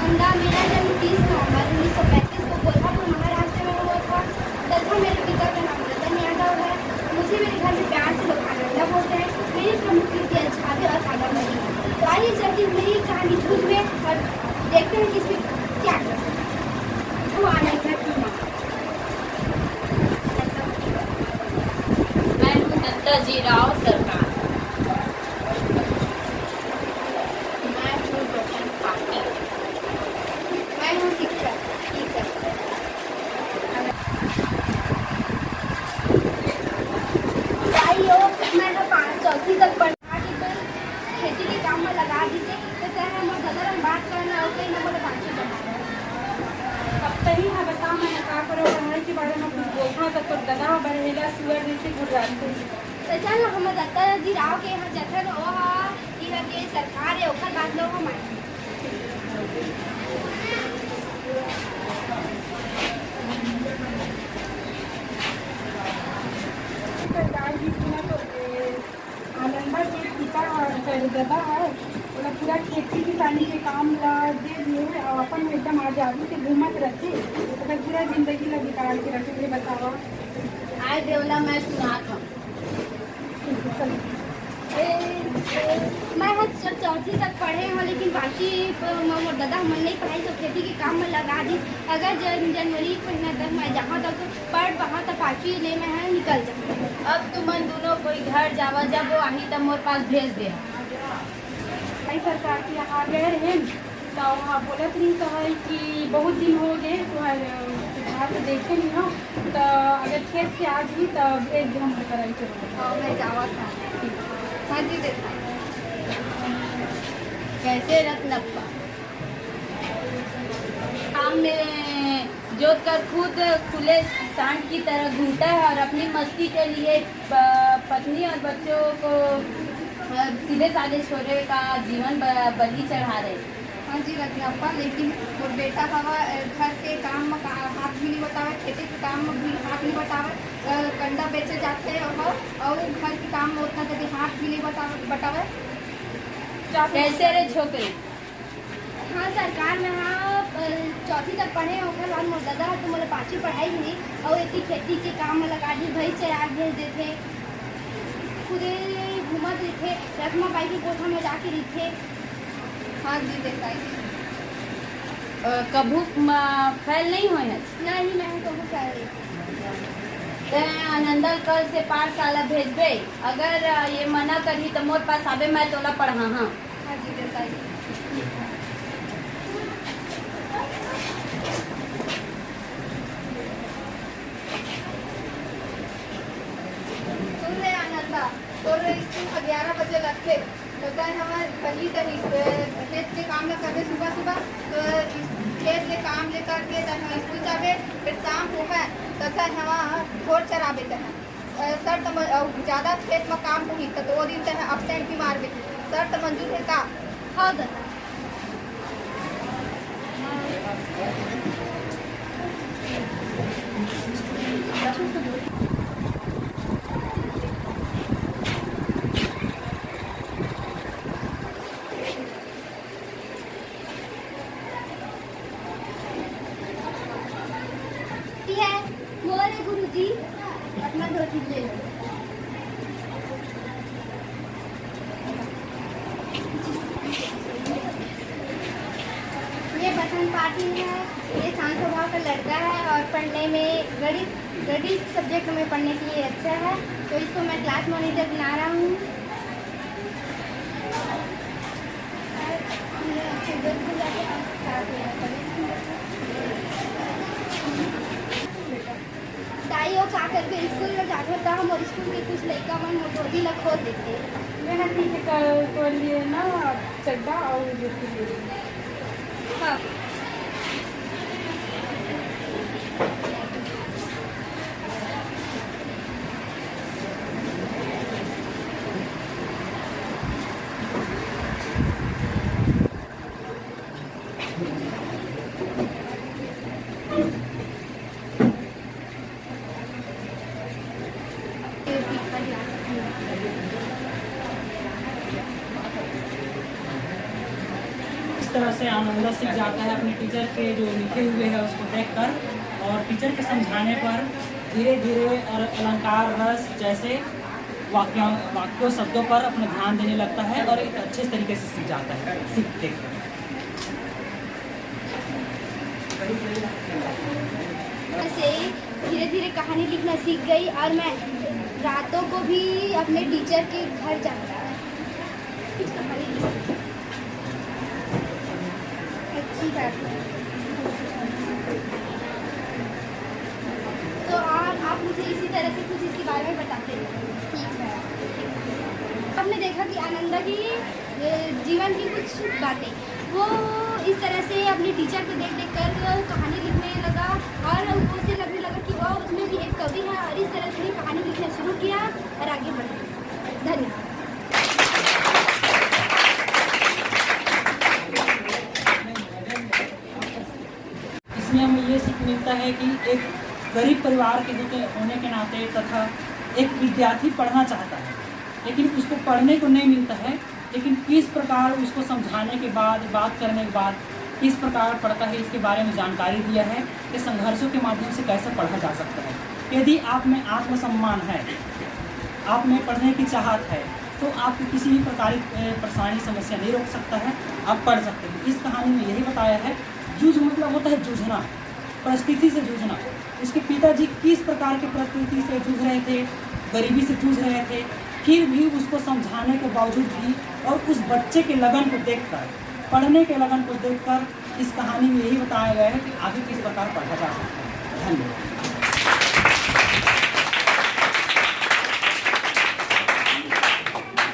नंदा, मेरा जन्म 30 नवंबर 1935 को कोल्हापुर महाराष्ट्र में हुआ था। तथा मेरे पिता का नाम रतन यादव है। मुझे मेरे घर में प्यार से लोग आनंदा बोलते हैं। मेरी प्रमुख कृतियाँ छावे और कादम्बरी। तो आइए चलती मेरी कहानी झूठ में और देखते हैं कि इसमें क्या वो आनंद है क्यों ना। मैं हूँ नंदाजी राव सरकार। मैं हूँ रोशन पाटिल। मैं हूँ शिक्षक टीचर। भाइयों, मैं तो चौथी तक पढ़ा खेती के काम में लगा दीजिए तो क्या है मैं बदल बात करना और कहीं ना बोले पाँच पढ़ा अब तही है बता मैंने का करो पढ़ाई के बारे में कुछ बोलना तो गधा बढ़ेला सुअर जैसे गुजराते तो चल हम दत्ता जी राव के यहाँ जथन वो इधर के सरकार है ओकर बात लोग हम सरकार भी सुना तो आनंदा के पिता गधा है बोला पूरा खेती किसानी के काम ला दे दिए और अपन एकदम आजादी से घूमत रहते तो पूरा जिंदगी ला निकाल के रखे बतावा। आए देवला मैं सुना था। मैं चौथी तक पढ़े हूँ लेकिन बाकी मोर दादा हमन नहीं पढ़ाई तो खेती के काम में लगा दी। अगर जनवरी के महीना तक मैं जहाँ तक पढ़ वहाँ तक पाँचवीं ले मैं निकल जाऊँ। अब तुमन दोनों कोई घर जावा जब वो आही तब मोर पास भेज दे। भाई सरकार के यहाँ गए हैं तो वहाँ बोलत रही तो है कि बहुत दिन हो गए तो तो देखे नहीं हो तो अगर खेत से आज ही तो भेज दे हम कराई चलो। मैं जावा था। हाँ जी देखा कैसे रत्नप्पा काम में जोत कर खुद खुले सांड की तरह घूमता है और अपनी मस्ती के लिए पत्नी और बच्चों को सीधे साधे छोरे का जीवन बलि चढ़ा रहे। हाँ जी रत्नप्पा, लेकिन वो बेटा हवा घर के काम में हाथ भी नहीं बतावे, खेती के काम में भी हाथ नहीं बतावे, कंडा बेचे जाते हैं और घर के काम में उतना जल्दी हाथ भी नहीं बतावे। कैसे रे छोकरी? हाँ सरकार में हाँ चौथी तक पढ़े हैं ओकर बाद मोर दादा तो मोला पाँचवीं पढ़ाई नहीं और इतनी खेती के काम में लगा दी भाई चराग भेज देते पूरे घूमत रहते रखमा बाई की कोठा में जाके रहते। हाँ जी देखा कभू फैल नहीं हुए हैं। नहीं मैं कहूँ कह रही आनंदा कल से पाठशाला भेजबे। अगर ये मना करी तो मोर पास आबे मैं तोला पढ़ा। हाँ हाँ जी देखा सुन रहे आनंदा तो स्कूल 11 बजे लगते तो कल हमारे पहली तरीक खेत के काम में करते सुबह सुबह तो खेत के काम ले करके तब हम स्कूल जावे फिर शाम को है तो कल हम घोर चरावे सर तो ज़्यादा खेत में काम हुई तो वो दिन तक अपसेंट भी मारवे सर तो मंजूर है का। हाँ दादा है मोरे गुरुजी अपना धोती ले लो। ये बसंत पाटिल है, ये शांत स्वभाव का लड़का है और पढ़ने में गणित सब्जेक्ट में पढ़ने के लिए अच्छा है तो इसको मैं क्लास मॉनिटर बना रहा हूँ। दाइयों का करके स्कूल में जाकर था हम और स्कूल के कुछ लड़का मन गोदी लग खोल देते मेरा ठीक है तो लिए ना चड्डा और जूती ले। हाँ तरह से आनंदा सीख जाता है अपने टीचर के जो लिखे हुए है उसको देखकर, और टीचर के समझाने पर धीरे धीरे और अलंकार रस जैसे वाक्यों शब्दों पर अपना ध्यान देने लगता है और एक अच्छे तरीके से सीख जाता है सीखते हैं। से धीरे धीरे कहानी लिखना सीख गई और मैं रातों को भी अपने टीचर के घर जाता कहानी अच्छी बात है। तो आप मुझे इसी तरह से कुछ इसके बारे में बताते हैं। ठीक है, आपने देखा कि आनंदा की जीवन की कुछ बातें वो इस तरह से अपने टीचर को देख देख कर कहानी लिखने लगा और उसे लगने लगा कि वह उसमें भी एक कवि है, और इस तरह से ही कहानी लिखना शुरू किया और आगे बढ़ा। धन्यवाद। इसमें हमें ये सीख मिलता है कि एक गरीब परिवार के होने के नाते तथा एक विद्यार्थी पढ़ना चाहता है लेकिन उसको पढ़ने को नहीं मिलता है, लेकिन किस प्रकार उसको समझाने के बाद, बात करने के बाद किस प्रकार पढ़ता है इसके बारे में जानकारी दिया है कि संघर्षों के माध्यम से कैसे पढ़ा जा सकता है। यदि आप में आत्मसम्मान है, आप में पढ़ने की चाहत है, तो आपको किसी भी प्रकार की परेशानी समस्या नहीं रोक सकता है, आप पढ़ सकते हैं। इस कहानी में यही बताया है, जूझ मतलब होता है जूझना, परिस्थिति से जूझना। उसके पिताजी किस प्रकार की परिस्थिति से जूझ रहे थे, गरीबी से जूझ रहे थे, फिर भी उसको समझाने के बावजूद भी और उस बच्चे के लगन को देखकर, पढ़ने के लगन को देखकर इस कहानी में यही बताया गया है कि आगे किस प्रकार पढ़ा जा सकता है। धन्यवाद।